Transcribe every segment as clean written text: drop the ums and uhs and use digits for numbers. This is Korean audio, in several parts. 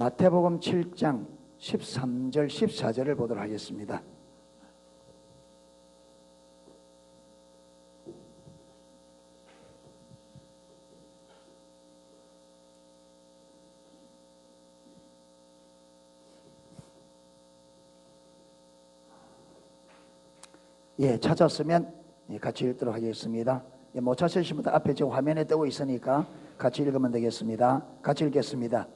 마태복음 7장 13절 14절을 보도록 하겠습니다. 찾았으면 같이 읽도록 하겠습니다. 못 찾으신 분들 앞에 지금 화면에 뜨고 있으니까 같이 읽으면 되겠습니다. 같이 읽겠습니다.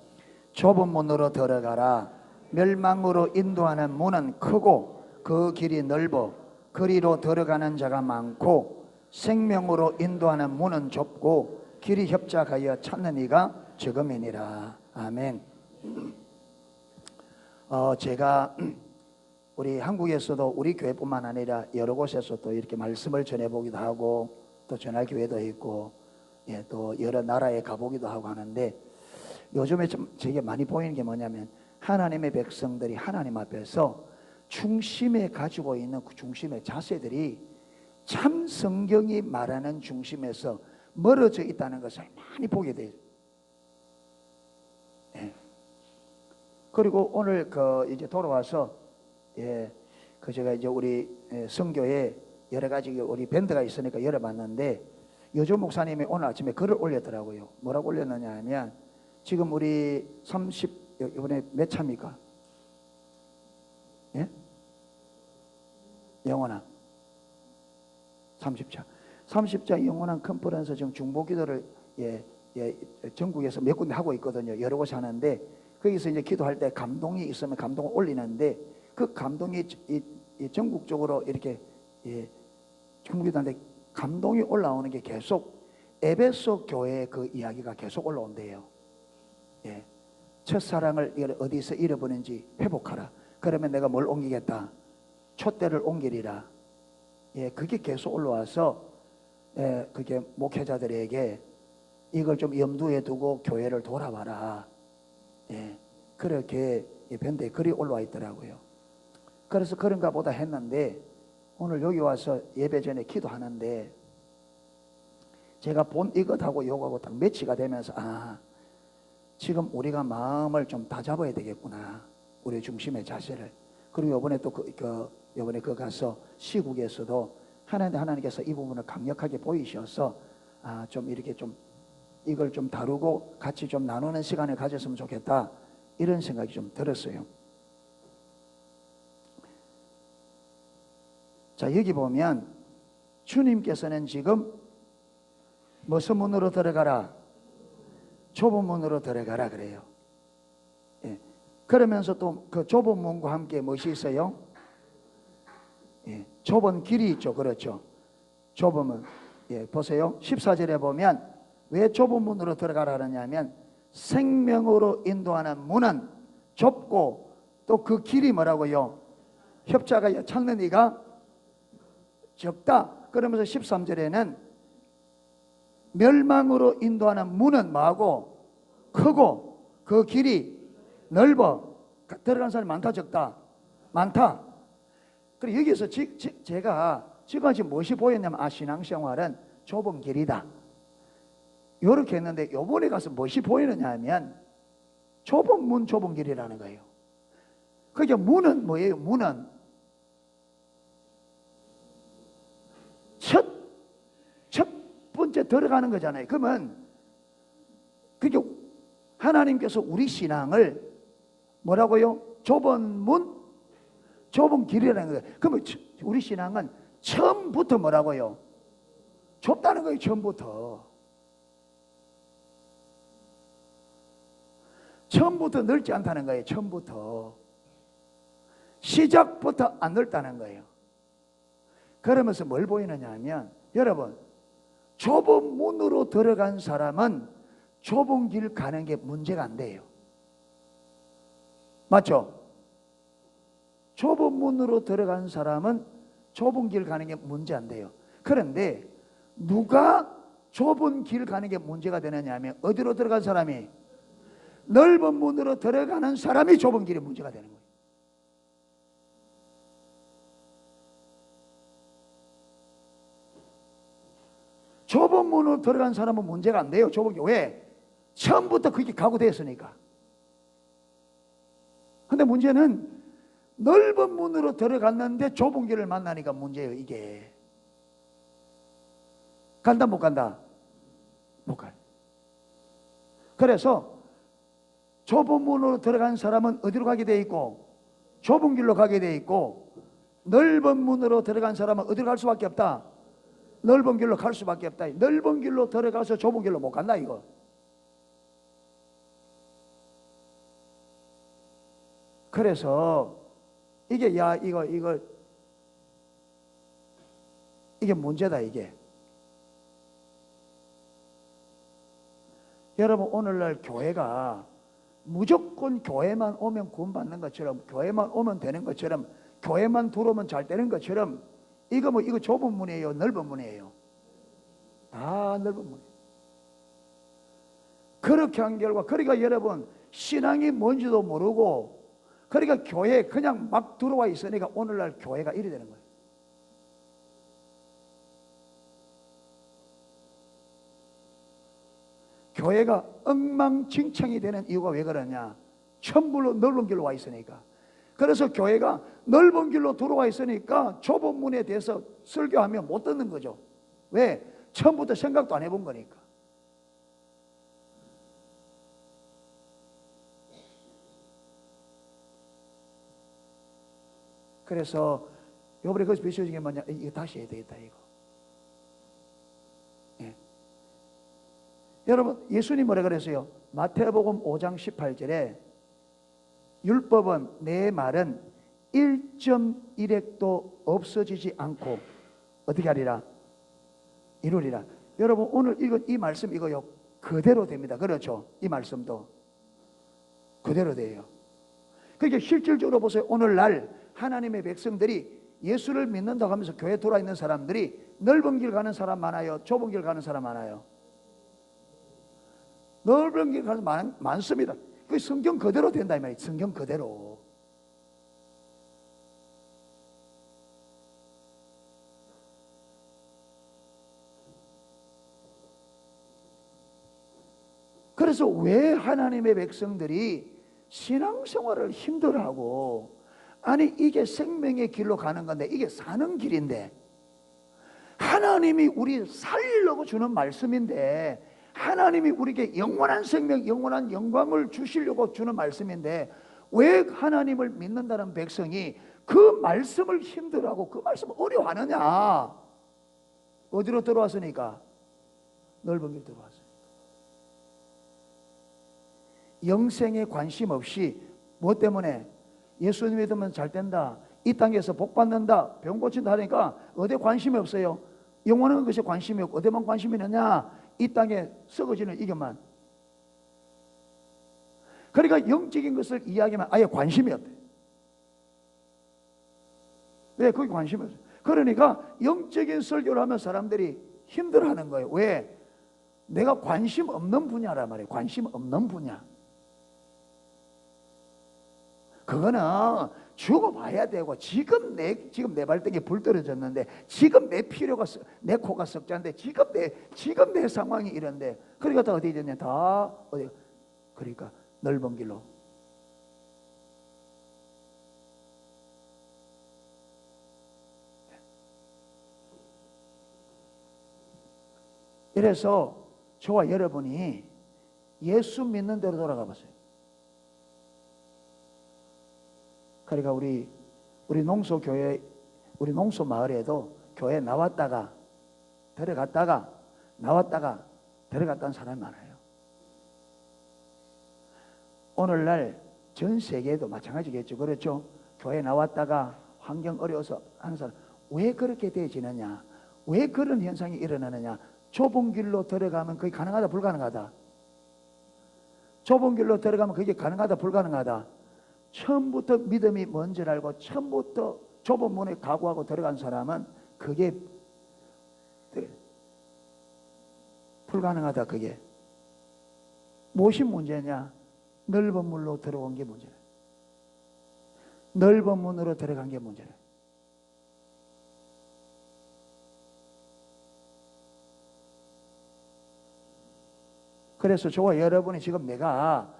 좁은 문으로 들어가라. 멸망으로 인도하는 문은 크고 그 길이 넓어 그리로 들어가는 자가 많고 생명으로 인도하는 문은 좁고 길이 협착하여 찾는 이가 적음이니라. 아멘. 제가 우리 한국에서도 우리 교회뿐만 아니라 여러 곳에서 또 이렇게 말씀을 전해보기도 하고 또 전화기회도 있고 또 여러 나라에 가보기도 하고 하는데 요즘에 좀 제게 많이 보이는 게 뭐냐면 하나님의 백성들이 하나님 앞에서 중심에 가지고 있는 그 중심의 자세들이 참 성경이 말하는 중심에서 멀어져 있다는 것을 많이 보게 돼요. 그리고 오늘 이제 돌아와서 제가 이제 우리 성교에 여러 가지 우리 밴드가 있으니까 열어봤는데 요즘 목사님이 오늘 아침에 글을 올렸더라고요. 뭐라고 올렸느냐 하면 지금 우리 30 이번에 몇 차입니까? 영원한 30차 30차 영원한 컨퍼런스 지금 중보기도를 전국에서 몇 군데 하고 있거든요. 여러 곳이 하는데 거기서 이제 기도할 때 감동이 있으면 감동을 올리는데 그 감동이 전국적으로 이렇게 중보기도하는데 감동이 올라오는 게 계속 에베소 교회의 그 이야기가 계속 올라온대요. 첫사랑을 어디서 잃어버린지 회복하라. 그러면 내가 뭘 옮기겠다? 촛대를 옮기리라. 그게 계속 올라와서 그게 목회자들에게 이걸 좀 염두에 두고 교회를 돌아봐라. 그렇게 밴드에 글이 올라와 있더라고요. 그래서 그런가 보다 했는데 오늘 여기 와서 예배 전에 기도하는데 제가 본 이것하고 요거하고 딱 매치가 되면서 지금 우리가 마음을 좀 다잡아야 되겠구나. 우리 중심의 자세를. 그리고 이번에 또 이번에 가서 시국에서도 하나님께서 이 부분을 강력하게 보이셔서 좀 이렇게 좀 이걸 좀 다루고 같이 좀 나누는 시간을 가졌으면 좋겠다. 이런 생각이 좀 들었어요. 자, 여기 보면 주님께서는 지금 무슨 문으로 들어가라? 좁은 문으로 들어가라 그래요. 그러면서 또 그 좁은 문과 함께 무엇이 있어요? 좁은 길이 있죠. 그렇죠. 좁은 문. 보세요. 14절에 보면 왜 좁은 문으로 들어가라 그러냐면 생명으로 인도하는 문은 좁고 또 그 길이 뭐라고요? 협착하여 찾는 이가 적다. 그러면서 13절에는 멸망으로 인도하는 문은 뭐하고? 크고 그 길이 넓어. 들어간 사람이 많다 적다? 많다. 그리고 여기서 제가 지금까지 무엇이 보였냐면 신앙생활은 좁은 길이다 이렇게 했는데 요번에 가서 무엇이 보이느냐 하면 좁은 문 좁은 길이라는 거예요. 그게 문은 뭐예요? 문은 첫 번째 들어가는 거잖아요. 그러면 그게 하나님께서 우리 신앙을 뭐라고요? 좁은 문 좁은 길이라는 거예요. 그러면 우리 신앙은 처음부터 뭐라고요? 좁다는 거예요. 처음부터 넓지 않다는 거예요. 처음부터 시작부터 안 넓다는 거예요. 그러면서 뭘 보이느냐 하면 여러분 좁은 문으로 들어간 사람은 좁은 길 가는 게 문제가 안 돼요. 맞죠? 좁은 문으로 들어간 사람은 좁은 길 가는 게 문제 안 돼요. 그런데 누가 좁은 길 가는 게 문제가 되느냐 하면 어디로 들어간 사람이? 넓은 문으로 들어가는 사람이 좁은 길이 문제가 되는 거예요. 좁은 문으로 들어간 사람은 문제가 안 돼요. 좁은 길. 왜? 처음부터 그게 각오되었으니까. 근데 문제는 넓은 문으로 들어갔는데 좁은 길을 만나니까 문제예요. 이게 간다 못 간다? 못 가요. 그래서 좁은 문으로 들어간 사람은 어디로 가게 돼 있고 좁은 길로 가게 돼 있고, 넓은 문으로 들어간 사람은 어디로 갈 수밖에 없다? 넓은 길로 갈 수밖에 없다. 넓은 길로 들어가서 좁은 길로 못 간다 이거. 그래서 이게 이게 문제다 이게. 여러분 오늘날 교회가 무조건 교회만 오면 구원받는 것처럼, 교회만 오면 되는 것처럼, 교회만 들어오면 잘 되는 것처럼, 이거 좁은 문이에요, 넓은 문이에요? 다 넓은 문이에요. 그렇게 한 결과, 그러니까 여러분 신앙이 뭔지도 모르고, 그러니까 교회에 그냥 막 들어와 있으니까 오늘날 교회가 이래 되는 거예요. 교회가 엉망진창이 되는 이유가 왜 그러냐? 천불로 넓은 길로 와 있으니까. 그래서 교회가 넓은 길로 들어와 있으니까 좁은 문에 대해서 설교하면 못 듣는 거죠. 왜? 처음부터 생각도 안 해본 거니까. 그래서 요번에 거기서 비춰진 게 뭐냐? 이거 다시 해야 되겠다 이거. 예. 여러분 예수님 뭐라 그랬어요? 마태복음 5장 18절에 율법은 내 말은 1.1획도 없어지지 않고 어떻게 하리라? 이루리라. 여러분 오늘 읽은 이 말씀 이거요 그대로 됩니다. 그렇죠? 이 말씀도 그대로 돼요. 그러니까 실질적으로 보세요. 오늘날 하나님의 백성들이 예수를 믿는다고 하면서 교회 돌아 있는 사람들이 넓은 길 가는 사람 많아요? 좁은 길 가는 사람 많아요? 넓은 길 가는 사람 많습니다. 그 성경 그대로 된다 이 말이에요. 성경 그대로. 그래서 왜 하나님의 백성들이 신앙생활을 힘들어하고, 아니 이게 생명의 길로 가는 건데 이게 사는 길인데, 하나님이 우리 살리려고 주는 말씀인데, 하나님이 우리에게 영원한 생명, 영원한 영광을 주시려고 주는 말씀인데, 왜 하나님을 믿는다는 백성이 그 말씀을 힘들어하고 그 말씀을 어려워하느냐? 어디로 들어왔으니까? 넓은 길 들어왔어요. 영생에 관심 없이 뭐 때문에? 예수님 믿으면 잘 된다, 이 땅에서 복 받는다, 병 고친다 하니까 어디에 관심이 없어요? 영원한 것에 관심이 없고 어디만 관심이 있느냐? 이 땅에 썩어지는 이것만. 그러니까 영적인 것을 이야기하면 아예 관심이 없대. 왜? 거기 관심이 없어요. 그러니까 영적인 설교를 하면 사람들이 힘들어하는 거예요. 왜? 내가 관심 없는 분야란 말이에요. 관심 없는 분야. 그거는 죽어봐야 되고, 지금 내 발등에 불 떨어졌는데, 지금 내 필요가, 내 코가 석자인데, 지금 내 상황이 이런데, 그러니까 다 어디 있냐? 다 어디? 그러니까 넓은 길로. 이래서 저와 여러분이 예수 믿는 대로 돌아가 보세요. 그러니까 우리 농소교회, 우리 농소마을에도 교회 나왔다가 들어갔다가 나왔다가 들어갔다는 사람이 많아요. 오늘날 전 세계에도 마찬가지겠죠. 그렇죠? 교회 나왔다가 환경 어려워서 하는 사람. 왜 그렇게 되어지느냐? 왜 그런 현상이 일어나느냐? 좁은 길로 들어가면 그게 가능하다 불가능하다? 좁은 길로 들어가면 그게 가능하다 불가능하다? 처음부터 믿음이 뭔 줄 알고 처음부터 좁은 문에 각오하고 들어간 사람은 그게 불가능하다. 그게 무엇이 문제냐? 넓은 문으로 들어온 게 문제다. 넓은 문으로 들어간 게 문제다. 그래서 저와 여러분이 지금 내가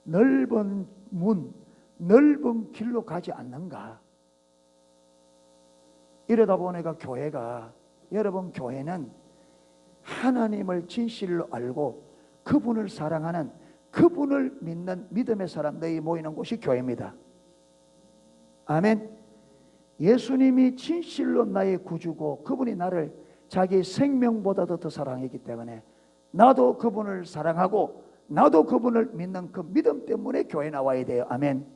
넓은 문, 넓은 길로 가지 않는가? 이러다 보니까 교회가, 여러분 교회는 하나님을 진실로 알고 그분을 사랑하는, 그분을 믿는 믿음의 사람들이 모이는 곳이 교회입니다. 아멘. 예수님이 진실로 나의 구주고 그분이 나를 자기 생명보다도 더 사랑했기 때문에 나도 그분을 사랑하고 나도 그분을 믿는 그 믿음 때문에 교회에 나와야 돼요. 아멘.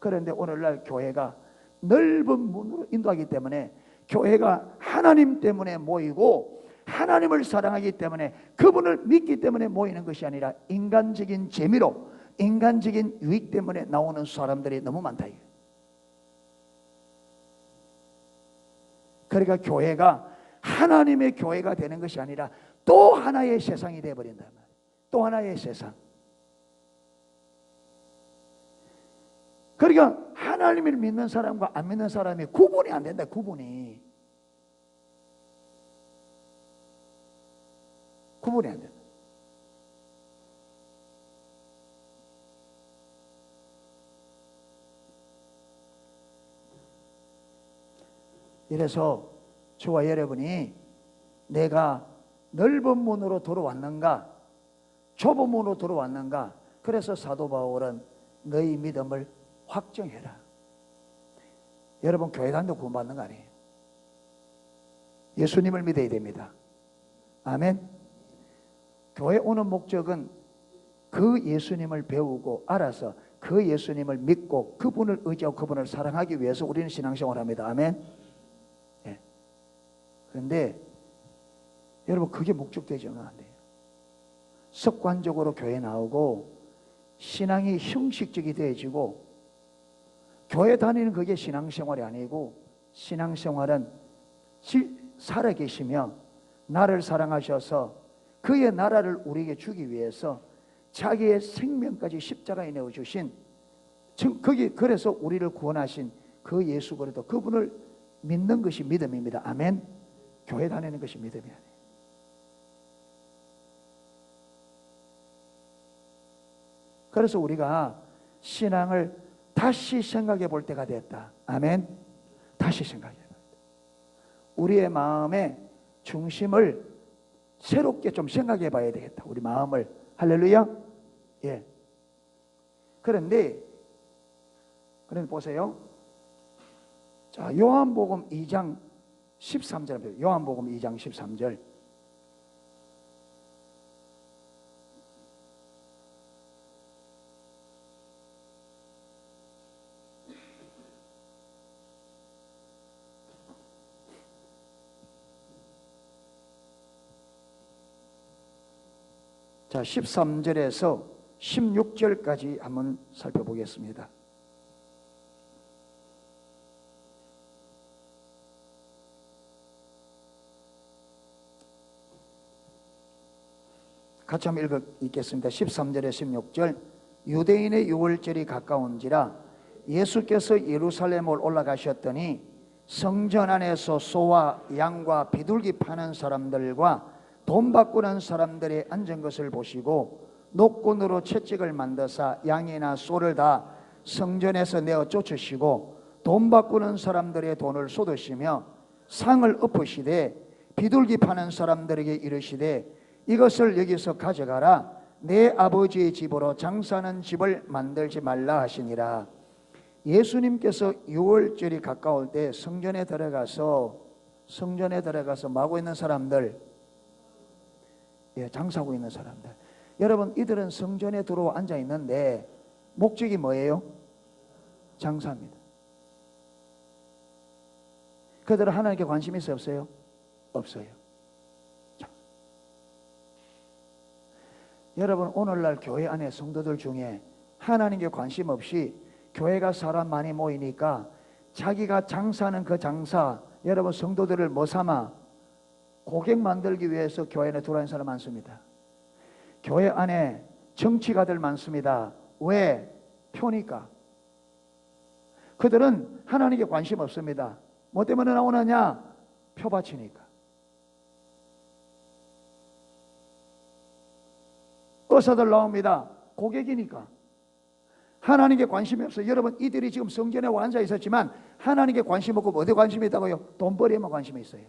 그런데 오늘날 교회가 넓은 문으로 인도하기 때문에, 교회가 하나님 때문에 모이고 하나님을 사랑하기 때문에 그분을 믿기 때문에 모이는 것이 아니라 인간적인 재미로, 인간적인 유익 때문에 나오는 사람들이 너무 많다. 그러니까 교회가 하나님의 교회가 되는 것이 아니라 또 하나의 세상이 되어버린단 말이에요. 또 하나의 세상. 그러니까 하나님을 믿는 사람과 안 믿는 사람이 구분이 안 된다. 구분이 안 된다. 이래서 저와 여러분이 내가 넓은 문으로 들어왔는가, 좁은 문으로 들어왔는가. 그래서 사도 바울은 너희 믿음을 확정해라. 여러분 교회 다니도 구원받는 거 아니에요. 예수님을 믿어야 됩니다. 아멘. 교회 오는 목적은 그 예수님을 배우고 알아서 그 예수님을 믿고 그분을 의지하고 그분을 사랑하기 위해서 우리는 신앙생활을 합니다. 아멘. 네. 그런데 여러분 그게 목적되지는 않아요. 습관적으로 교회 나오고 신앙이 형식적이 되어지고, 교회 다니는 그게 신앙생활이 아니고, 신앙생활은 살아계시며 나를 사랑하셔서 그의 나라를 우리에게 주기 위해서 자기의 생명까지 십자가에 내어주신, 그래서 우리를 구원하신 그 예수 그리스도, 그분을 믿는 것이 믿음입니다. 아멘. 교회 다니는 것이 믿음이 아니에요. 그래서 우리가 신앙을 다시 생각해 볼 때가 됐다. 아멘. 다시 생각해 볼 때. 우리의 마음의 중심을 새롭게 좀 생각해 봐야 되겠다. 우리 마음을. 할렐루야. 예. 그런데 보세요. 자, 요한복음 2장 13절. 요한복음 2장 13절. 자, 13절에서 16절까지 한번 살펴보겠습니다. 같이 한번 읽겠습니다. 13절에 16절. 유대인의 유월절이 가까운지라 예수께서 예루살렘을 올라가셨더니 성전 안에서 소와 양과 비둘기 파는 사람들과 돈 바꾸는 사람들이 앉은 것을 보시고 노끈으로 채찍을 만드사 양이나 소를 다 성전에서 내어 쫓으시고 돈 바꾸는 사람들의 돈을 쏟으시며 상을 엎으시되 비둘기 파는 사람들에게 이르시되 이것을 여기서 가져가라. 내 아버지의 집으로 장사하는 집을 만들지 말라 하시니라. 예수님께서 유월절이 가까울 때 성전에 들어가서 뭐 하고 있는 사람들? 예, 장사하고 있는 사람들. 여러분, 이들은 성전에 들어와 앉아 있는데 목적이 뭐예요? 장사입니다. 그들은 하나님께 관심이 있어요, 없어요? 없어요. 자. 여러분, 오늘날 교회 안에 성도들 중에 하나님께 관심 없이 교회가 사람 많이 모이니까 자기가 장사하는 그 장사, 여러분 성도들을 뭐 삼아? 고객 만들기 위해서 교회 안에 들어오는 사람 많습니다. 교회 안에 정치가들 많습니다. 왜? 표니까. 그들은 하나님께 관심 없습니다. 뭐 때문에 나오느냐? 표 바치니까. 의사들 나옵니다. 고객이니까. 하나님께 관심이 없어. 여러분, 이들이 지금 성전에 와 앉아 있었지만 하나님께 관심 없고 어디에 관심이 있다고요? 돈벌이에만 관심이 있어요.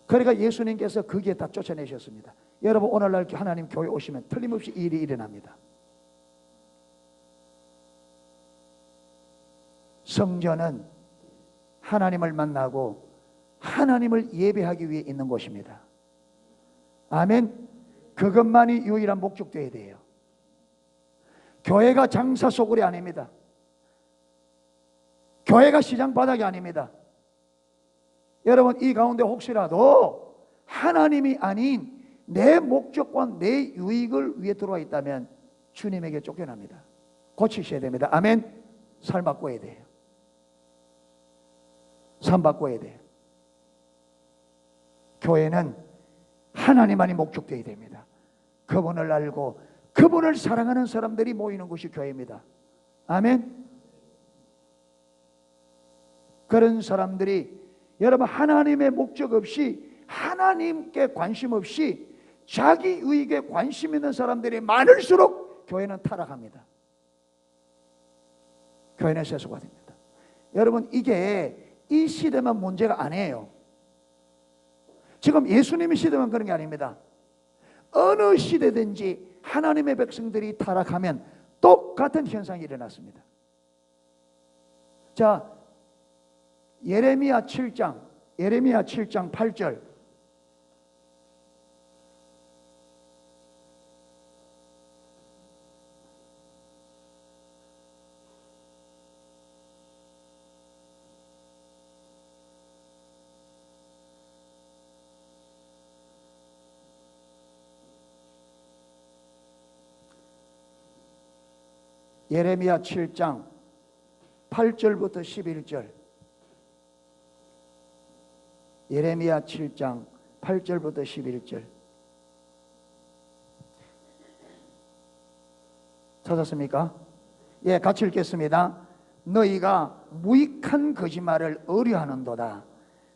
그러니까 예수님께서 거기에 다 쫓아내셨습니다. 여러분, 오늘날 하나님 교회 오시면 틀림없이 이 일이 일어납니다. 성전은 하나님을 만나고 하나님을 예배하기 위해 있는 곳입니다. 아멘. 그것만이 유일한 목적되어야 돼요. 교회가 장사 소굴이 아닙니다. 교회가 시장 바닥이 아닙니다. 여러분, 이 가운데 혹시라도 하나님이 아닌 내 목적과 내 유익을 위해 들어와 있다면 주님에게 쫓겨납니다. 고치셔야 됩니다. 아멘. 삶 바꿔야 돼요. 삶 바꿔야 돼요. 교회는 하나님만이 목적되어야 됩니다. 그분을 알고 그분을 사랑하는 사람들이 모이는 곳이 교회입니다. 아멘. 그런 사람들이, 여러분, 하나님의 목적 없이, 하나님께 관심 없이 자기 유익에 관심 있는 사람들이 많을수록 교회는 타락합니다. 교회는 세수가 됩니다. 여러분, 이게 이 시대만 문제가 아니에요. 지금 예수님의 시대만 그런 게 아닙니다. 어느 시대든지 하나님의 백성들이 타락하면 똑같은 현상이 일어났습니다. 자, 예레미야 7장 8절. 예레미야 7장 8절부터 11절. 예레미야 7장 8절부터 11절. 찾았습니까? 예, 같이 읽겠습니다. 너희가 무익한 거짓말을 의뢰하는도다.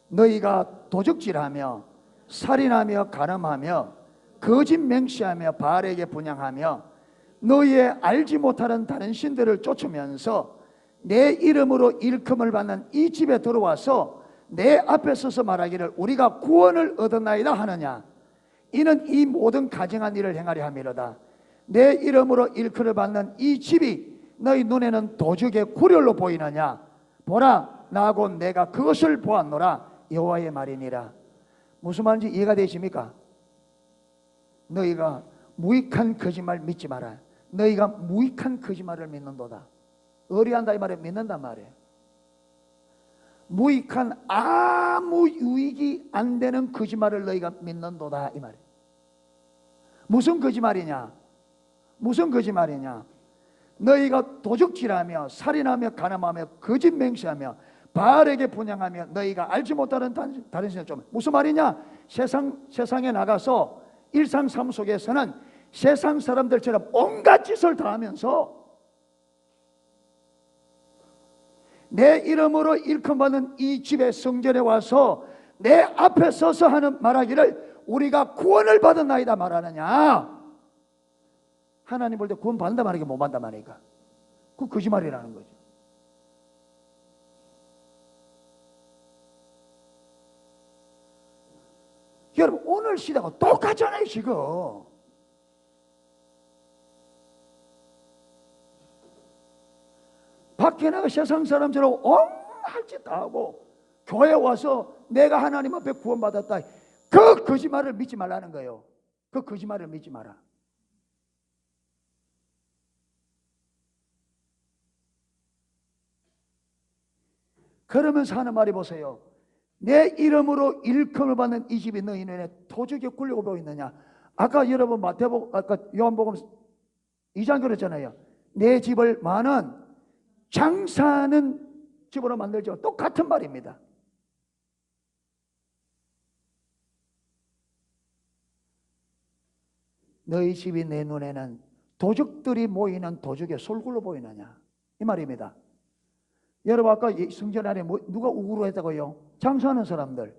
너희가 도적질하며 살인하며 간음하며 거짓 맹세하며 바알에게 분향하며 너희의 알지 못하는 다른 신들을 쫓으면서 내 이름으로 일컬음을 받는 이 집에 들어와서 내 앞에 서서 말하기를 우리가 구원을 얻었나이다 하느냐. 이는 이 모든 가증한 일을 행하려 함이로다. 내 이름으로 일컬음을 받는 이 집이 너희 눈에는 도적의 구렬로 보이느냐. 보라, 나하고 내가 그것을 보았노라. 여호와의 말이니라. 무슨 말인지 이해가 되십니까? 너희가 무익한 거짓말 믿지 마라. 너희가 무익한 거짓말을 믿는도다. 의리한다 이 말에 믿는단 말이에요. 무익한 아무 유익이 안 되는 거짓말을 너희가 믿는도다 이 말이에요. 무슨 거짓말이냐? 무슨 거짓말이냐? 너희가 도적질하며 살인하며 간음하며 거짓 맹세하며 바알에게 분향하며 너희가 알지 못하는 다른 신을 좀. 무슨 말이냐? 세상에 나가서 일상 삶 속에서는 세상 사람들처럼 온갖 짓을 다 하면서 내 이름으로 일컬음받는 이 집의 성전에 와서 내 앞에 서서 하는 말하기를 우리가 구원을 받았나이다 말하느냐. 하나님 볼 때 구원 받는다 말이니까 못 받는다 말이니까 그 거짓말이라는 거죠. 여러분, 오늘 시대가 똑같잖아요. 지금 밖에 나가 세상 사람처럼 온갖 짓 다 하고 교회 와서 내가 하나님 앞에 구원받았다, 그 거짓말을 믿지 말라는 거예요. 그 거짓말을 믿지 마라. 그러면서 하는 말이 보세요. 내 이름으로 일컬음을 받는 이 집이 너희 눈에 도적에 굴려고 보이느냐. 아까 여러분 마태복음, 아까 요한복음 2장 그랬잖아요. 내 집을 많은 장사하는 집으로 만들죠. 똑같은 말입니다. 너희 집이 내 눈에는 도적들이 모이는 도적의 솔굴로 보이느냐 이 말입니다. 여러분, 아까 성전 안에 누가 우구로 했다고요? 장사하는 사람들.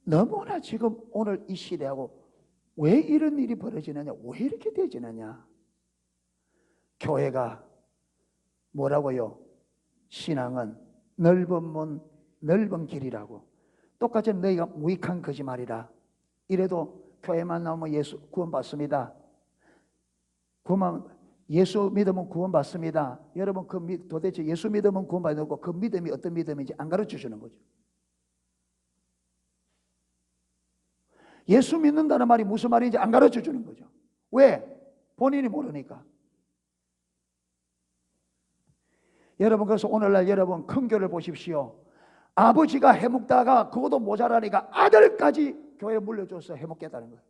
너무나 지금 오늘 이 시대하고 왜 이런 일이 벌어지느냐, 왜 이렇게 되지느냐. 교회가 뭐라고요? 신앙은 넓은 문, 넓은 길이라고. 똑같이 너희가 무익한 거짓말이라. 이래도 교회만 나오면 예수 구원받습니다. 예수 믿으면 구원받습니다. 여러분 도대체 예수 믿으면 구원받는 그 믿음이 어떤 믿음인지 안 가르쳐 주는 거죠. 예수 믿는다는 말이 무슨 말인지 안 가르쳐 주는 거죠. 왜? 본인이 모르니까. 여러분, 그래서 오늘날 여러분 큰 교회를 보십시오. 아버지가 해먹다가 그것도 모자라니까 아들까지 교회에 물려줘서 해먹겠다는 거예요.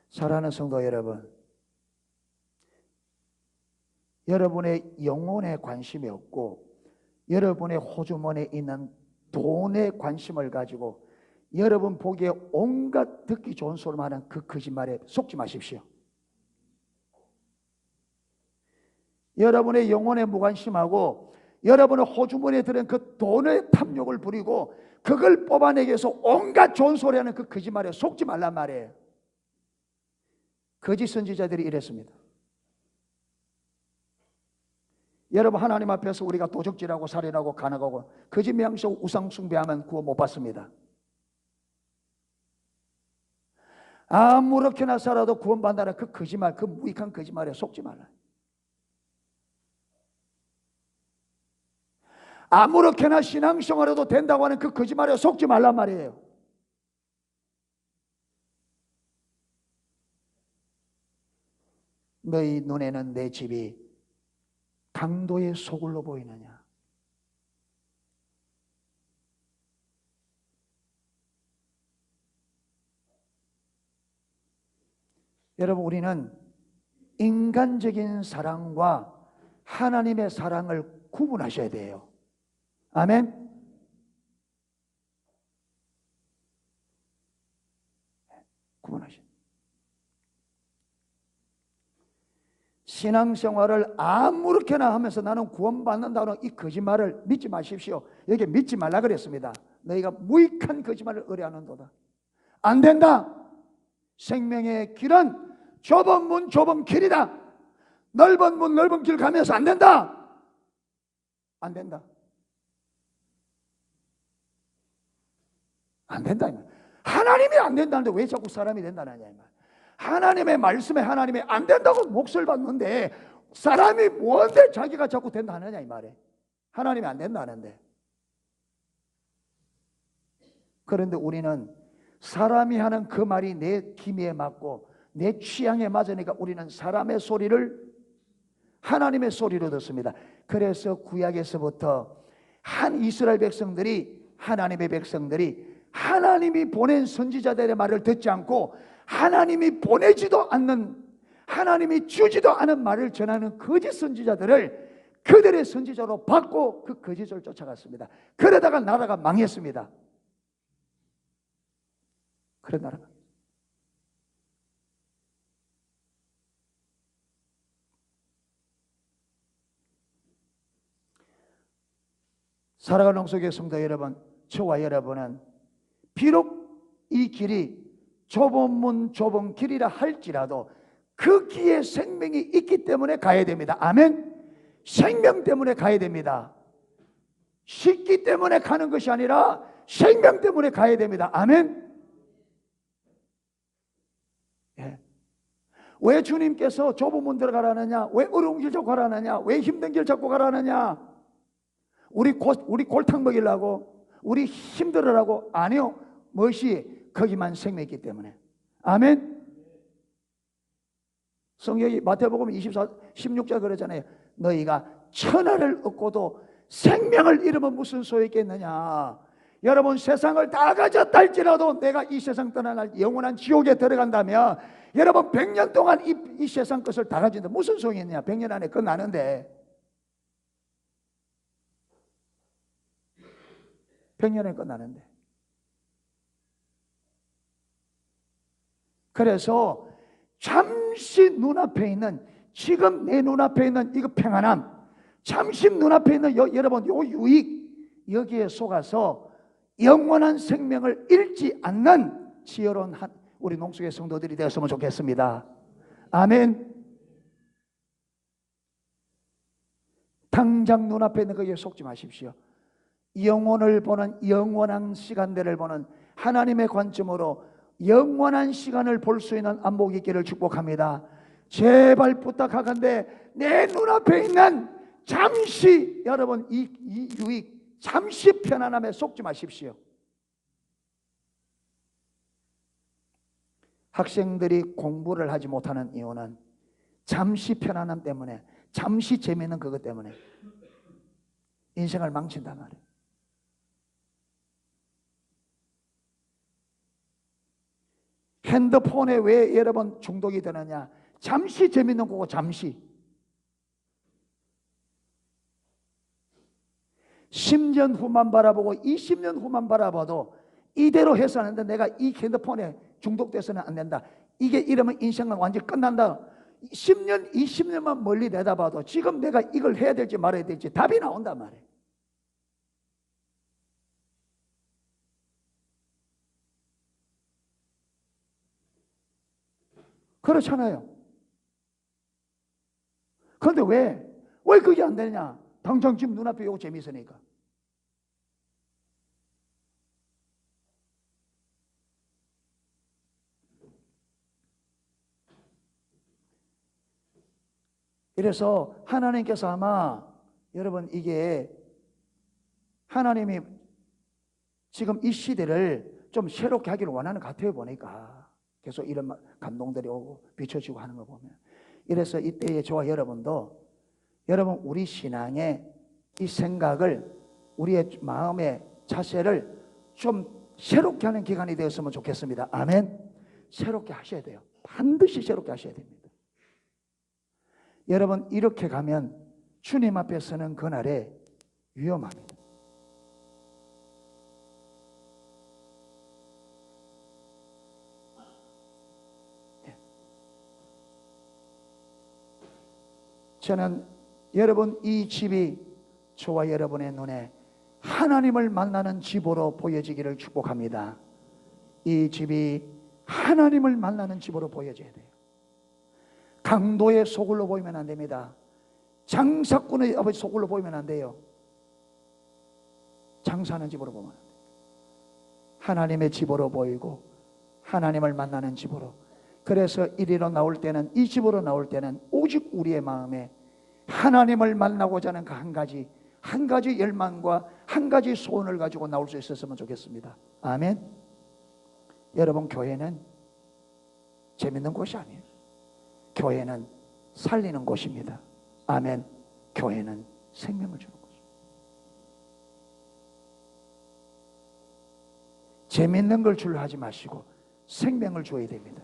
사랑하는 성도 여러분, 여러분의 영혼에 관심이 없고 여러분의 호주머니에 있는 돈에 관심을 가지고 여러분 보기에 온갖 듣기 좋은 소리만 하는 그 거짓말에 속지 마십시오. 여러분의 영혼에 무관심하고 여러분의 호주머니에 들은 그 돈의 탐욕을 부리고 그걸 뽑아내기 위해서 온갖 좋은 소리 하는 그 거짓말에 속지 말란 말이에요. 거짓 선지자들이 이랬습니다. 여러분, 하나님 앞에서 우리가 도적질하고 살인하고 간악하고 거짓 맹세하고 우상 숭배하면 구원 못 받습니다. 아무렇게나 살아도 구원받는다는 그 거짓말, 그 무익한 거짓말에 속지 말라. 아무렇게나 신앙생활해도 된다고 하는 그 거짓말에 속지 말란 말이에요. 너희 눈에는 내 집이 강도의 소굴로 보이느냐? 여러분, 우리는 인간적인 사랑과 하나님의 사랑을 구분하셔야 돼요. 아멘? 구분하셔야 돼요. 신앙생활을 아무렇게나 하면서 나는 구원받는다는 이 거짓말을 믿지 마십시오. 여기 믿지 말라 그랬습니다. 너희가 무익한 거짓말을 의뢰하는도다. 안 된다. 생명의 길은 좁은 문 좁은 길이다. 넓은 문 넓은 길 가면서 안 된다. 안 된다. 안 된다. 하나님이 안 된다는데 왜 자꾸 사람이 된다느냐 이 말. 하나님의 말씀에 하나님이 안 된다고 몫을 받는데 사람이 뭔데 자기가 자꾸 된다 하느냐 이 말이에요. 하나님이 안 된다는데. 그런데 우리는 사람이 하는 그 말이 내 기미에 맞고 내 취향에 맞으니까 우리는 사람의 소리를 하나님의 소리로 듣습니다. 그래서 구약에서부터 한 이스라엘 백성들이 하나님의 백성들이 하나님이 보낸 선지자들의 말을 듣지 않고 하나님이 보내지도 않는 하나님이 주지도 않은 말을 전하는 거짓 선지자들을 그들의 선지자로 받고 그 거짓을 쫓아갔습니다. 그러다가 나라가 망했습니다. 그런 나라가. 살아가는 속의 성도 여러분, 저와 여러분은 비록 이 길이 좁은 문 좁은 길이라 할지라도 그 길에 생명이 있기 때문에 가야 됩니다. 아멘. 생명 때문에 가야 됩니다. 쉽기 때문에 가는 것이 아니라 생명 때문에 가야 됩니다. 아멘. 예. 왜 주님께서 좁은 문 들어가라느냐? 왜 어려운 길 잡고 가라느냐? 왜 힘든 길 잡고 가라느냐? 우리 골탕 먹이려고? 우리 힘들으라고? 아니요. 무엇이? 거기만 생명이 있기 때문에. 아멘. 성경이 마태복음 16절 그러잖아요. 너희가 천하를 얻고도 생명을 잃으면 무슨 소용이 있겠느냐. 여러분, 세상을 다 가졌다 할지라도 내가 이 세상 떠나날 영원한 지옥에 들어간다면 여러분 100년 동안 이 세상 것을 다 가진다 무슨 소용이 있느냐. 100년 안에 끝나는데 100년에 끝나는데. 그래서 잠시 눈앞에 있는 지금 내 눈앞에 있는 이거 평안함, 잠시 눈앞에 있는 여러분 요 유익, 여기에 속아서 영원한 생명을 잃지 않는 지혜로운 우리 농수의 성도들이 되었으면 좋겠습니다. 아멘. 당장 눈앞에 있는 거기에 속지 마십시오. 영혼을 보는, 영원한 시간들을 보는 하나님의 관점으로 영원한 시간을 볼 수 있는 안목이 있기를 축복합니다. 제발 부탁하건대 내 눈앞에 있는 잠시, 여러분 이 유익, 잠시 편안함에 속지 마십시오. 학생들이 공부를 하지 못하는 이유는 잠시 편안함 때문에, 잠시 재미있는 그것 때문에 인생을 망친단 말이에요. 핸드폰에 왜 여러분 중독이 되느냐? 잠시 재밌는 거고, 잠시. 10년 후만 바라보고 20년 후만 바라봐도 이대로 해서 안 된다. 내가 이 핸드폰에 중독돼서는 안 된다. 이게 이러면 인생은 완전히 끝난다. 10년, 20년만 멀리 내다봐도 지금 내가 이걸 해야 될지 말아야 될지 답이 나온단 말이에요. 그렇잖아요. 그런데 왜 그게 안 되냐? 당장 지금 눈앞에 이거 재미있으니까. 그래서 하나님께서 아마 여러분 이게 하나님이 지금 이 시대를 좀 새롭게 하기를 원하는 것 같아요. 보니까 계속 이런 감동들이 오고 비춰지고 하는 거 보면. 이래서 이때에 저와 여러분도 여러분 우리 신앙의 이 생각을, 우리의 마음의 자세를 좀 새롭게 하는 기간이 되었으면 좋겠습니다. 아멘. 새롭게 하셔야 돼요. 반드시 새롭게 하셔야 됩니다. 여러분 이렇게 가면 주님 앞에 서는 그날에 위험합니다. 저는 여러분 이 집이 저와 여러분의 눈에 하나님을 만나는 집으로 보여지기를 축복합니다. 이 집이 하나님을 만나는 집으로 보여져야 돼요. 강도의 소굴로 보이면 안 됩니다. 장사꾼의 아버지 소굴로 보이면 안 돼요. 장사하는 집으로 보면 안 돼요. 하나님의 집으로 보이고 하나님을 만나는 집으로. 그래서 이리로 나올 때는, 이 집으로 나올 때는 오직 우리의 마음에 하나님을 만나고자 하는 그 한 가지 열망과 한 가지 소원을 가지고 나올 수 있었으면 좋겠습니다. 아멘. 여러분 교회는 재밌는 곳이 아니에요. 교회는 살리는 곳입니다. 아멘. 교회는 생명을 주는 곳입니다. 재밌는 걸 주려 하지 마시고 생명을 줘야 됩니다.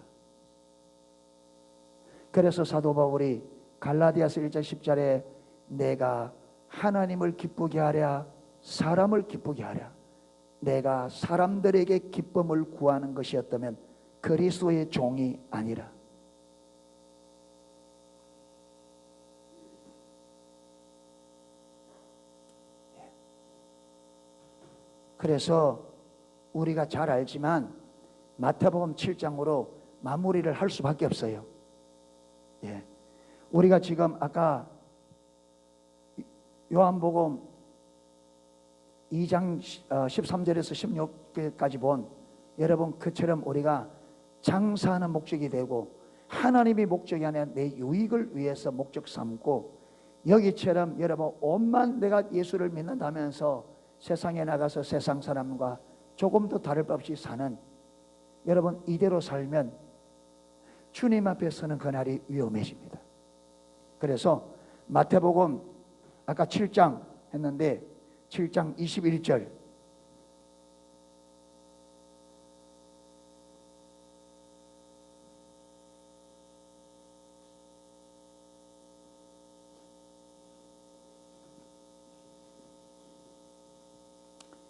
그래서 사도 바울이 갈라디아서 1장 10절에 내가 하나님을 기쁘게 하랴 사람을 기쁘게 하랴, 내가 사람들에게 기쁨을 구하는 것이었다면 그리스도의 종이 아니라. 그래서 우리가 잘 알지만 마태복음 7장으로 마무리를 할 수밖에 없어요. 예. 우리가 지금 아까 요한복음 2장 13절에서 16절까지 본, 여러분 그처럼 우리가 장사하는 목적이 되고 하나님이 목적이 아니라 내 유익을 위해서 목적 삼고, 여기처럼 여러분 온만 내가 예수를 믿는다면서 세상에 나가서 세상 사람과 조금도 다를 바 없이 사는, 여러분 이대로 살면 주님 앞에 서는 그날이 위험해집니다. 그래서 마태복음 아까 7장 했는데 7장 21절,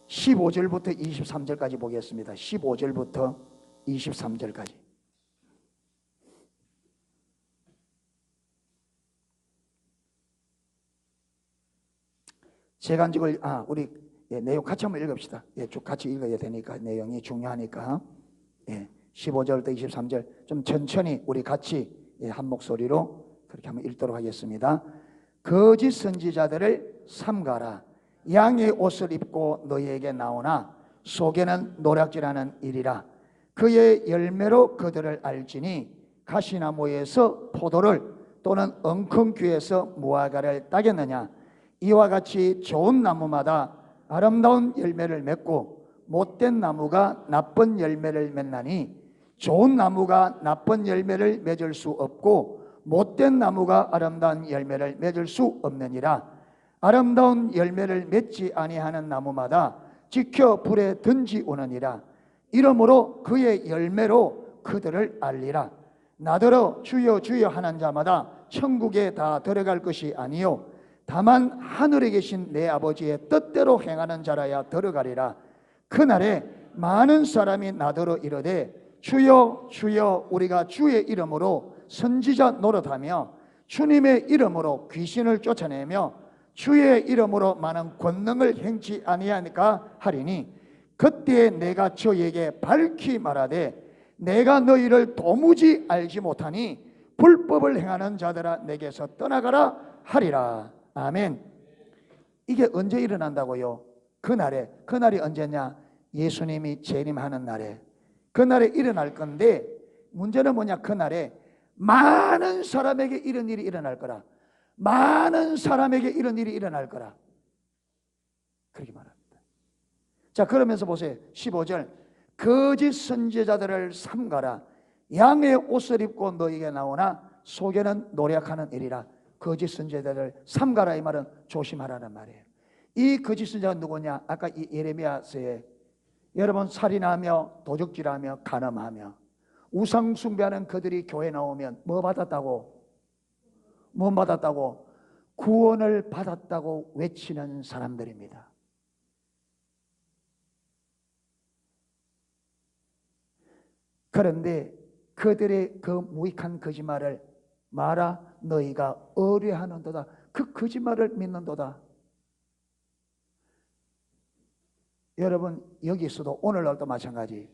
(15절부터) 23절까지 보겠습니다. 15절부터 23절까지. 재간직을 우리 내용 같이 한번 읽읍시다. 쭉 같이 읽어야 되니까 내용이 중요하니까 15절부터 23절 좀 천천히 우리 같이 한 목소리로 그렇게 한번 읽도록 하겠습니다. 거짓 선지자들을 삼가라. 양의 옷을 입고 너희에게 나오나 속에는 노략질하는 일이라. 그의 열매로 그들을 알지니 가시나무에서 포도를 또는 엉겅퀴에서 무화과를 따겠느냐. 이와 같이 좋은 나무마다 아름다운 열매를 맺고 못된 나무가 나쁜 열매를 맺나니 좋은 나무가 나쁜 열매를 맺을 수 없고 못된 나무가 아름다운 열매를 맺을 수 없느니라. 아름다운 열매를 맺지 아니하는 나무마다 지켜 불에 던지오느니라. 이러므로 그의 열매로 그들을 알리라. 나더러 주여 주여 하는 자마다 천국에 다 들어갈 것이 아니요 다만 하늘에 계신 내 아버지의 뜻대로 행하는 자라야 들어가리라. 그날에 많은 사람이 나더러 이르되 주여 주여 우리가 주의 이름으로 선지자 노릇하며 주님의 이름으로 귀신을 쫓아내며 주의 이름으로 많은 권능을 행치 아니하니까 하리니 그때 내가 저에게 밝히 말하되 내가 너희를 도무지 알지 못하니 불법을 행하는 자들아 내게서 떠나가라 하리라. 아멘. 이게 언제 일어난다고요? 그날이 언제냐? 예수님이 재림하는 날에 그날에 일어날 건데 문제는 뭐냐? 그날에 많은 사람에게 이런 일이 일어날 거라. 많은 사람에게 이런 일이 일어날 거라. 그렇게 말합니다. 자, 그러면서 보세요. 15절 거짓 선지자들을 삼가라. 양의 옷을 입고 너희에게 나오나 속에는 노략하는 일이라. 거짓 선지자들을 삼가라 이 말은 조심하라는 말이에요. 이 거짓 선지자가 누구냐? 아까 이 예레미야서에 여러분 살인하며 도적질하며 간음하며 우상 숭배하는 그들이 교회 나오면 뭐 받았다고? 뭐 받았다고? 구원을 받았다고 외치는 사람들입니다. 그런데 그들의 그 무익한 거짓말을 마라 너희가 의뢰하는도다. 그 거짓말을 믿는도다. 여러분 여기서도 오늘날도 마찬가지.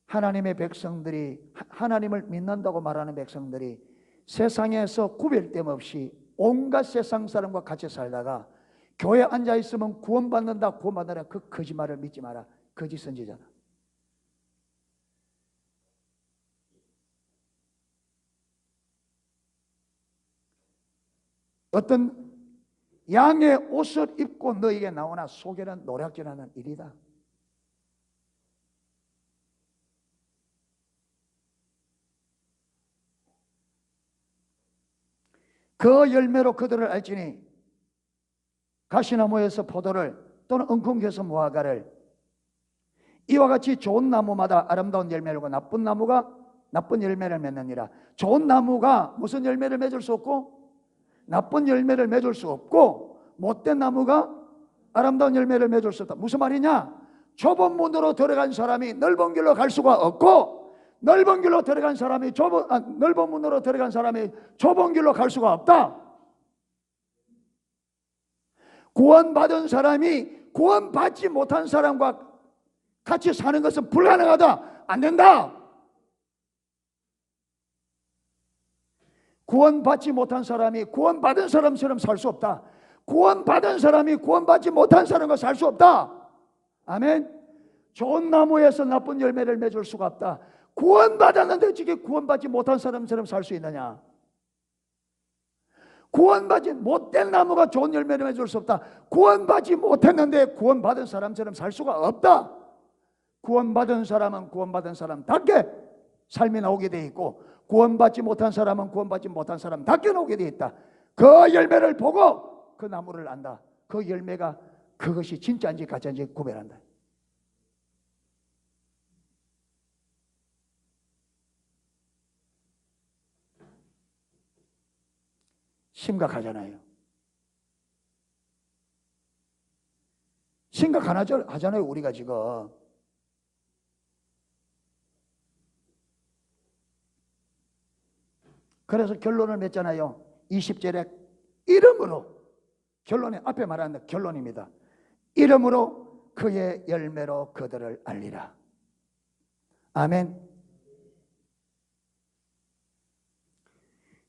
하나님의 백성들이 하나님을 믿는다고 말하는 백성들이 세상에서 구별됨 없이 온갖 세상 사람과 같이 살다가 교회에 앉아있으면 구원받는다 구원받는다 그 거짓말을 믿지 마라. 거짓 선지자다. 어떤 양의 옷을 입고 너에게 나오나 속에는 노략질하는 일이다. 그 열매로 그들을 알지니 가시나무에서 포도를 또는 엉겅퀴에서 무화과를 이와 같이 좋은 나무마다 아름다운 열매를 고 나쁜 나무가 나쁜 열매를 맺느니라. 좋은 나무가 무슨 열매를 맺을 수 없고 나쁜 열매를 맺을 수 없고 못된 나무가 아름다운 열매를 맺을 수 없다. 무슨 말이냐? 좁은 문으로 들어간 사람이 넓은 길로 갈 수가 없고 넓은 길로 들어간 사람이 넓은 문으로 들어간 사람이 좁은 길로 갈 수가 없다. 구원받은 사람이 구원받지 못한 사람과 같이 사는 것은 불가능하다. 안 된다. 구원받지 못한 사람이 구원받은 사람처럼 살 수 없다. 구원받은 사람이 구원받지 못한 사람과 살 수 없다. 아멘. 좋은 나무에서 나쁜 열매를 맺을 수가 없다. 구원받았는데 어떻게 구원받지 못한 사람처럼 살 수 있느냐? 구원받지 못된 나무가 좋은 열매를 맺을 수 없다. 구원받지 못했는데 구원받은 사람처럼 살 수가 없다. 구원받은 사람은 구원받은 사람답게 삶이 나오게 돼 있고 구원받지 못한 사람은 구원받지 못한 사람답게 나오게 돼 있다. 그 열매를 보고 그 나무를 안다. 그 열매가 그것이 진짜인지 가짜인지 구별한다. 심각하잖아요. 심각하잖아요. 우리가 지금 그래서 결론을 맺잖아요. 20절에 이름으로 결론이 앞에 말하는 결론입니다. 이름으로 그의 열매로 그들을 알리라. 아멘.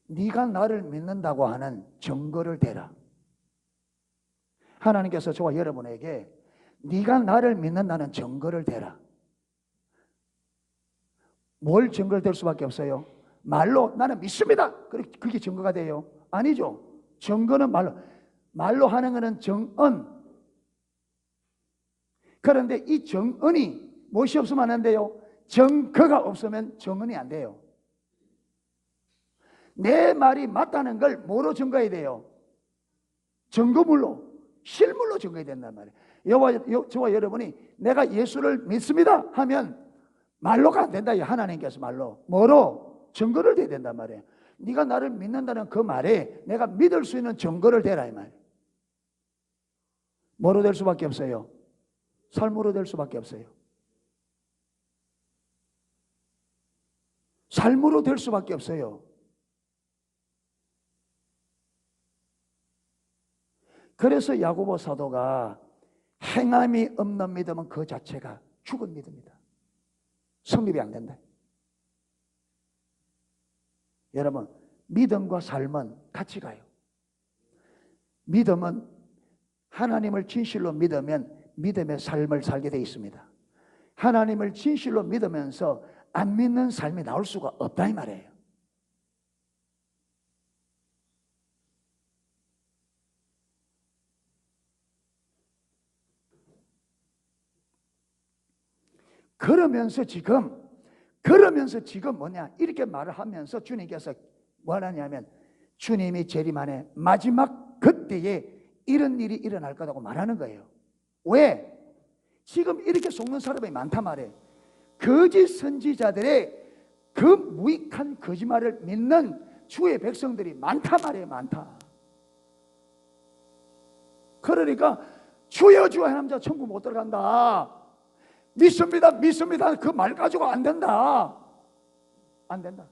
네가 나를 믿는다고 하는 증거를 대라. 하나님께서 저와 여러분에게 네가 나를 믿는다는 증거를 대라. 뭘 증거를 댈 수밖에 없어요? 말로 나는 믿습니다. 그게 증거가 돼요? 아니죠. 증거는 말로 하는 것은 정언. 그런데 이 정언이 무엇이 없으면 안 돼요? 증거가 없으면 정언이 안 돼요. 내 말이 맞다는 걸 뭐로 증거해야 돼요? 증거물로, 실물로 증거해야 된단 말이에요. 저와 여러분이 내가 예수를 믿습니다 하면 말로가 안 된다. 하나님께서 말로. 뭐로? 증거를 대야 된단 말이에요. 네가 나를 믿는다는 그 말에 내가 믿을 수 있는 증거를 대라 이 말이에요. 뭐로 될 수밖에 없어요? 삶으로 될 수밖에 없어요. 삶으로 될 수밖에 없어요. 그래서 야고보 사도가 행함이 없는 믿음은 그 자체가 죽은 믿음이다. 성립이 안 된다. 여러분, 믿음과 삶은 같이 가요. 믿음은 하나님을 진실로 믿으면 믿음의 삶을 살게 되어 있습니다. 하나님을 진실로 믿으면서 안 믿는 삶이 나올 수가 없다 이 말이에요. 그러면서 지금 뭐냐 이렇게 말을 하면서 주님께서 뭘 하냐면 주님이 재림하는 마지막 그때에 이런 일이 일어날 거라고 말하는 거예요. 왜? 지금 이렇게 속는 사람이 많단 말이에요. 거짓 선지자들의 그 무익한 거짓말을 믿는 주의 백성들이 많단 말이에요. 많다. 그러니까 주여 주여 하나님 자 천국 못 들어간다. 믿습니다 믿습니다 그 말 가지고 안 된다. 안 된다.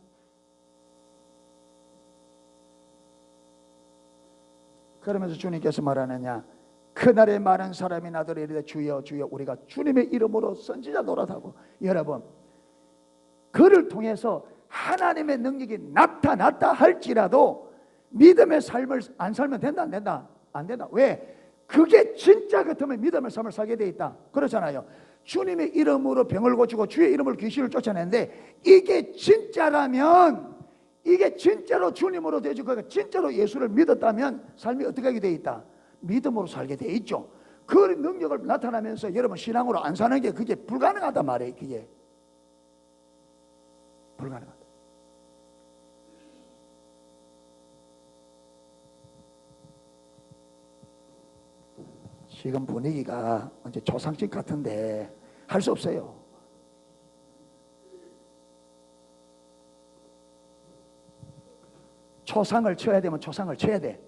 그러면서 주님께서 말하느냐 그날에 많은 사람이 나더러 이르되 주여 주여 우리가 주님의 이름으로 선지자 노릇하고. 여러분 그를 통해서 하나님의 능력이 나타났다 할지라도 믿음의 삶을 안 살면 된다 안 된다? 안 된다. 왜? 그게 진짜 같으면 믿음의 삶을 살게 돼 있다. 그렇잖아요. 주님의 이름으로 병을 고치고 주의 이름으로 귀신을 쫓아내는데 이게 진짜라면 이게 진짜로 주님으로 되죠. 그러니까 진짜로 예수를 믿었다면 삶이 어떻게 하게 돼 있다? 믿음으로 살게 돼 있죠. 그 능력을 나타나면서 여러분 신앙으로 안 사는 게 그게 불가능하단 말이에요. 그게 불가능하다. 지금 분위기가 이제 조상집 같은데 할 수 없어요. 초상을 쳐야 되면 초상을 쳐야 돼.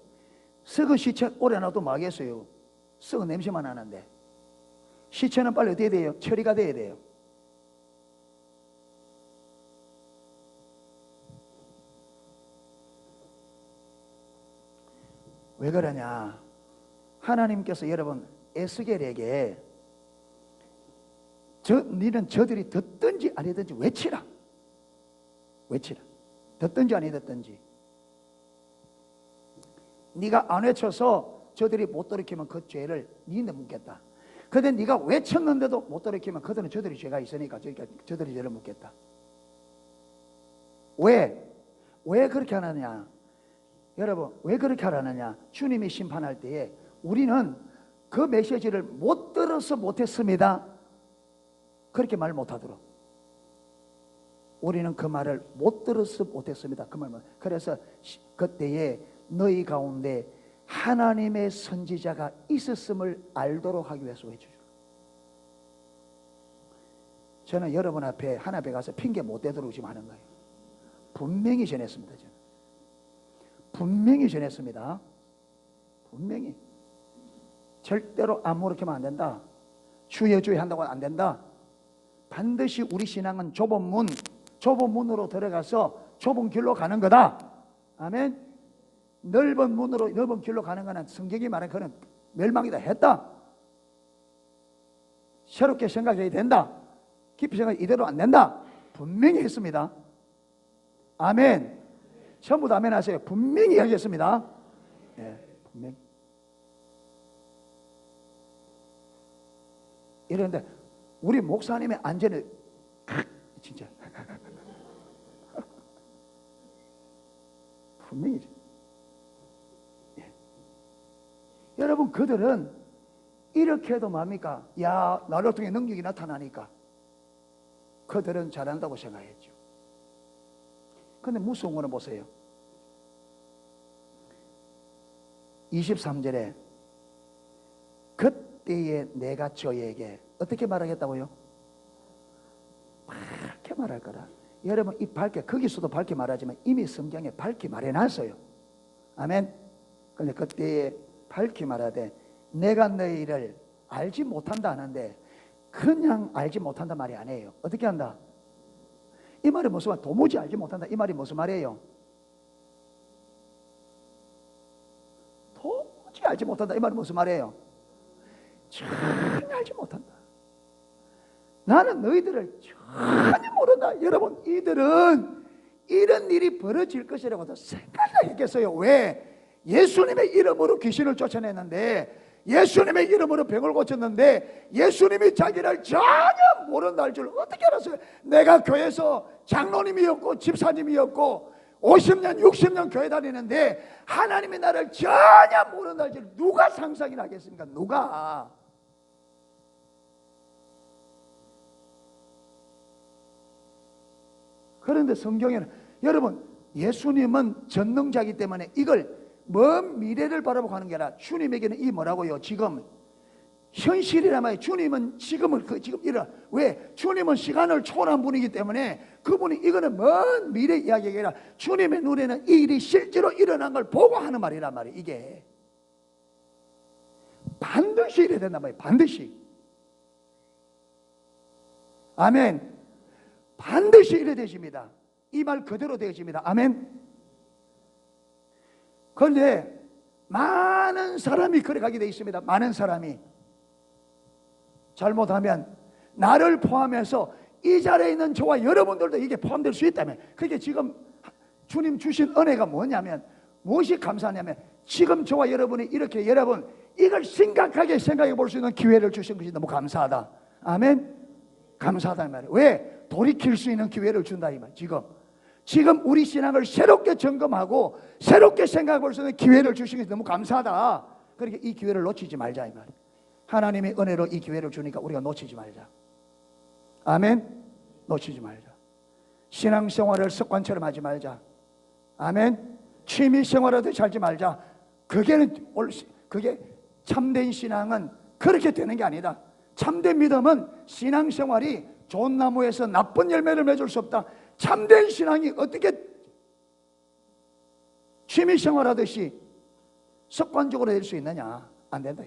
썩은 시체 오래 놔도 뭐하겠어요? 썩은 냄새만 나는데. 시체는 빨리 어떻게 돼요? 처리가 돼야 돼요. 왜 그러냐? 하나님께서 여러분 에스겔에게 너는 저들이 듣든지 아니든지 외치라. 외치라. 듣든지 아니 듣든지. 네가 안 외쳐서 저들이 못 돌이키면 그 죄를 니네 묻겠다. 그런데 네가 외쳤는데도 못 돌이키면 그들은 저들이 죄가 있으니까 저들이 죄를 묻겠다. 왜? 왜 그렇게 하느냐? 여러분 왜 그렇게 하느냐? 주님이 심판할 때에 우리는 그 메시지를 못 들어서 못했습니다. 그렇게 말 못하도록. 우리는 그 말을 못 들어서 못했습니다. 그 말만. 그래서 그때에 너희 가운데 하나님의 선지자가 있었음을 알도록 하기 위해서 해주죠. 저는 여러분 앞에 하나님 앞에 가서 핑계 못 대도록 지금 하는 거예요. 분명히 전했습니다. 저는. 분명히 전했습니다. 분명히. 절대로 아무렇게 하면 안 된다. 주여 주여 한다고 안 된다. 반드시 우리 신앙은 좁은 문으로 들어가서 좁은 길로 가는 거다. 아멘. 넓은 문으로 넓은 길로 가는 거는 성경이 말하는 그는 멸망이다 했다. 새롭게 생각해야 된다. 깊이 생각해 이대로 안 된다. 분명히 했습니다. 아멘. 전부 다 아멘 하세요. 분명히 하겠습니다. 예, 분명히. 이런데 우리 목사님의 안전을 진짜 분명히. 예. 여러분 그들은 이렇게 해도 뭡니까? 야, 나를 통해 능력이 나타나니까 그들은 잘한다고 생각했죠. 근데 무서운 거는 보세요. 23절에 그때에 내가 저에게 어떻게 말하겠다고요? 밝게 말할 거다. 여러분 이 밝게, 거기서도 밝게 말하지만 이미 성경에 밝게 말해놨어요. 아멘. 근데 그때에 밝게 말하되 내가 너희를 알지 못한다 하는데 그냥 알지 못한다 말이 아니에요. 어떻게 한다? 이 말이 무슨 말? 도무지 알지 못한다. 이 말이 무슨 말이에요? 도무지 알지 못한다. 이 말이 무슨 말이에요? 전혀 알지 못한다. 나는 너희들을 전혀 모른다. 여러분 이들은 이런 일이 벌어질 것이라고도 생각했겠어요. 왜? 예수님의 이름으로 귀신을 쫓아냈는데, 예수님의 이름으로 병을 고쳤는데 예수님이 자기를 전혀 모른다 줄 어떻게 알았어요? 내가 교회에서 장로님이었고 집사님이었고 50년 60년 교회 다니는데 하나님이 나를 전혀 모른다 줄 누가 상상이나 하겠습니까? 누가? 그런데 성경에는 여러분 예수님은 전능자이기 때문에 이걸 먼 미래를 바라보고 하는 게 아니라 주님에게는 이 뭐라고요? 지금 현실이란 말이에요. 주님은 지금을 지금 일어나. 왜? 주님은 시간을 초월한 분이기 때문에 그분이 이거는 먼 미래 이야기가 아니라 주님의 눈에는 이 일이 실제로 일어난 걸 보고 하는 말이란 말이에요. 이게 반드시 이래야 된단 말이에요. 반드시. 아멘. 반드시 이래 되십니다. 이 말 그대로 되어집니다. 아멘. 그런데 많은 사람이 그래 가게 되어 있습니다. 많은 사람이 잘못하면 나를 포함해서 이 자리에 있는 저와 여러분들도 이게 포함될 수 있다면, 그게 지금 주님 주신 은혜가 뭐냐면, 무엇이 감사하냐면 지금 저와 여러분이 이렇게 여러분 이걸 심각하게 생각해 볼 수 있는 기회를 주신 것이 너무 감사하다. 아멘. 감사하다는 말이에요. 왜? 돌이킬 수 있는 기회를 준다 이 말. 지금 우리 신앙을 새롭게 점검하고 새롭게 생각해 볼 수 있는 기회를 주신 것이 너무 감사하다. 그러니까 이 기회를 놓치지 말자 이 말이에요. 하나님의 은혜로 이 기회를 주니까 우리가 놓치지 말자. 아멘. 놓치지 말자. 신앙생활을 습관처럼 하지 말자. 아멘. 취미생활에도 살지 말자. 그게 참된 신앙은 그렇게 되는 게 아니다. 참된 믿음은 신앙생활이 좋은 나무에서 나쁜 열매를 맺을 수 없다. 참된 신앙이 어떻게 취미생활하듯이 습관적으로 될 수 있느냐? 안 된다.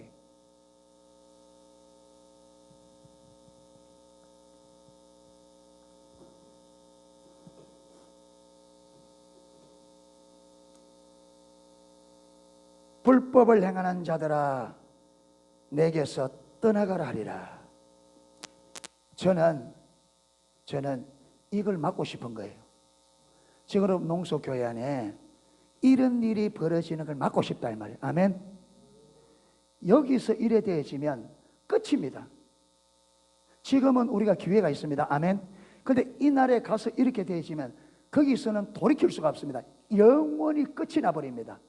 불법을 행하는 자들아 내게서 떠나가라 하리라. 저는 이걸 막고 싶은 거예요. 지금 농소교회 안에 이런 일이 벌어지는 걸 막고 싶다 이 말이에요. 아멘. 여기서 이래 되어지면 끝입니다. 지금은 우리가 기회가 있습니다. 아멘. 그런데 이날에 가서 이렇게 되어지면 거기서는 돌이킬 수가 없습니다. 영원히 끝이 나버립니다.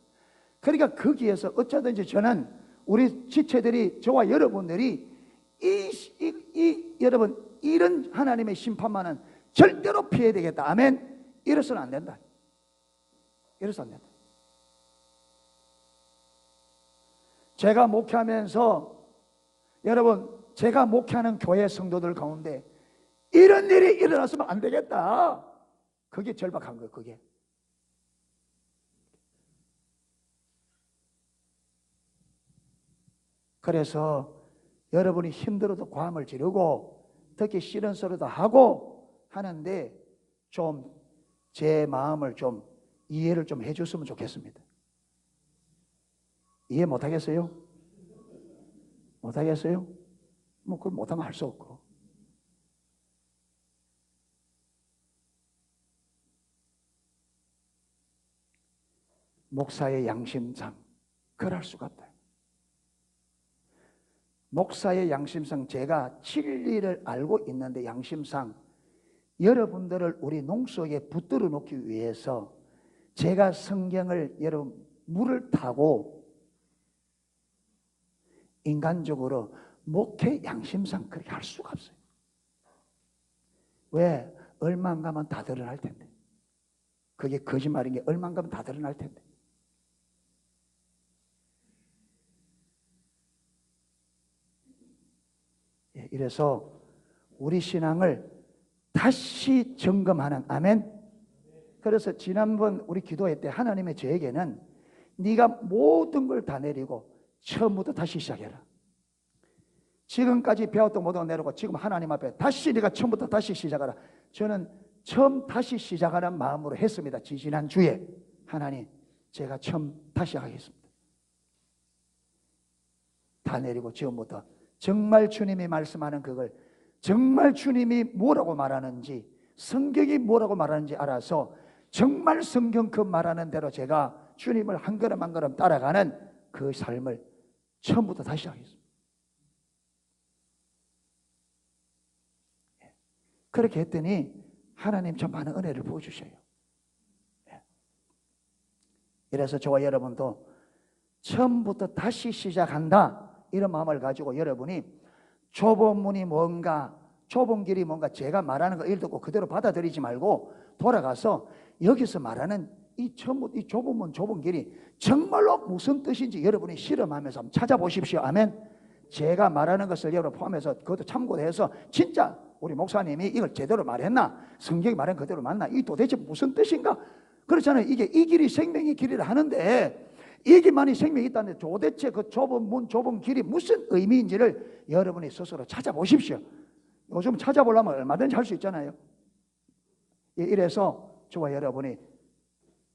그러니까 거기에서 어쩌든지 저는 우리 지체들이 저와 여러분들이 여러분 이런 하나님의 심판만은 절대로 피해야 되겠다. 아멘. 이래서는 안 된다. 이래서 안 된다. 제가 목회하면서 여러분 제가 목회하는 교회 성도들 가운데 이런 일이 일어났으면 안 되겠다. 그게 절박한 거예요. 그게. 그래서 여러분이 힘들어도 고함을 지르고 특히 싫은 소리도 하고 하는데 좀 제 마음을 좀 이해를 좀 해줬으면 좋겠습니다. 이해 못하겠어요? 못하겠어요? 뭐 그걸 못하면 할 수 없고. 목사의 양심상 그럴 수가 없다. 목사의 양심상 제가 진리를 알고 있는데 양심상 여러분들을 우리 농 속에 붙들어 놓기 위해서 제가 성경을 여러분 물을 타고 인간적으로 목회 양심상 그렇게 할 수가 없어요. 왜? 얼마 안 가면 다 드러날 텐데. 그게 거짓말인 게 얼마 안 가면 다 드러날 텐데. 이래서 우리 신앙을 다시 점검하는, 아멘. 그래서 지난번 우리 기도회 때 하나님의 저에게는 네가 모든 걸 다 내리고 처음부터 다시 시작해라. 지금까지 배웠던 모든 걸 내리고 지금 하나님 앞에 다시 네가 처음부터 다시 시작하라. 저는 처음 다시 시작하는 마음으로 했습니다. 지난주에 하나님 제가 처음 다시 하겠습니다. 다 내리고 처음부터 정말 주님이 말씀하는 그걸 정말 주님이 뭐라고 말하는지 성경이 뭐라고 말하는지 알아서 정말 성경 그 말하는 대로 제가 주님을 한 걸음 한 걸음 따라가는 그 삶을 처음부터 다시 하겠습니다. 그렇게 했더니 하나님 참 많은 은혜를 부어주셔요. 이래서 저와 여러분도 처음부터 다시 시작한다 이런 마음을 가지고 여러분이 좁은 문이 뭔가 좁은 길이 뭔가 제가 말하는 거 읽고 그대로 받아들이지 말고 돌아가서 여기서 말하는 이 처음부터 이 좁은 문 좁은 길이 정말로 무슨 뜻인지 여러분이 실험하면서 한번 찾아보십시오. 아멘. 제가 말하는 것을 여러분 포함해서 그것도 참고해서 진짜 우리 목사님이 이걸 제대로 말했나? 성경이 말한 그대로 맞나? 이 도대체 무슨 뜻인가? 그렇잖아요. 이게 이 길이 생명의 길이라 하는데 이 길만이 생명이 있다는데 도대체 그 좁은 문 좁은 길이 무슨 의미인지를 여러분이 스스로 찾아보십시오. 요즘 찾아보려면 얼마든지 할 수 있잖아요. 이래서 저와 여러분이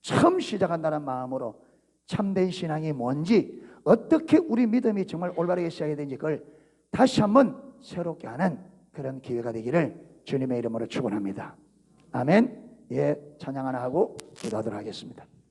처음 시작한다는 마음으로 참된 신앙이 뭔지 어떻게 우리 믿음이 정말 올바르게 시작해야 되는지 그걸 다시 한번 새롭게 하는 그런 기회가 되기를 주님의 이름으로 축원합니다. 아멘. 예, 찬양 하나 하고 기도하도록 하겠습니다.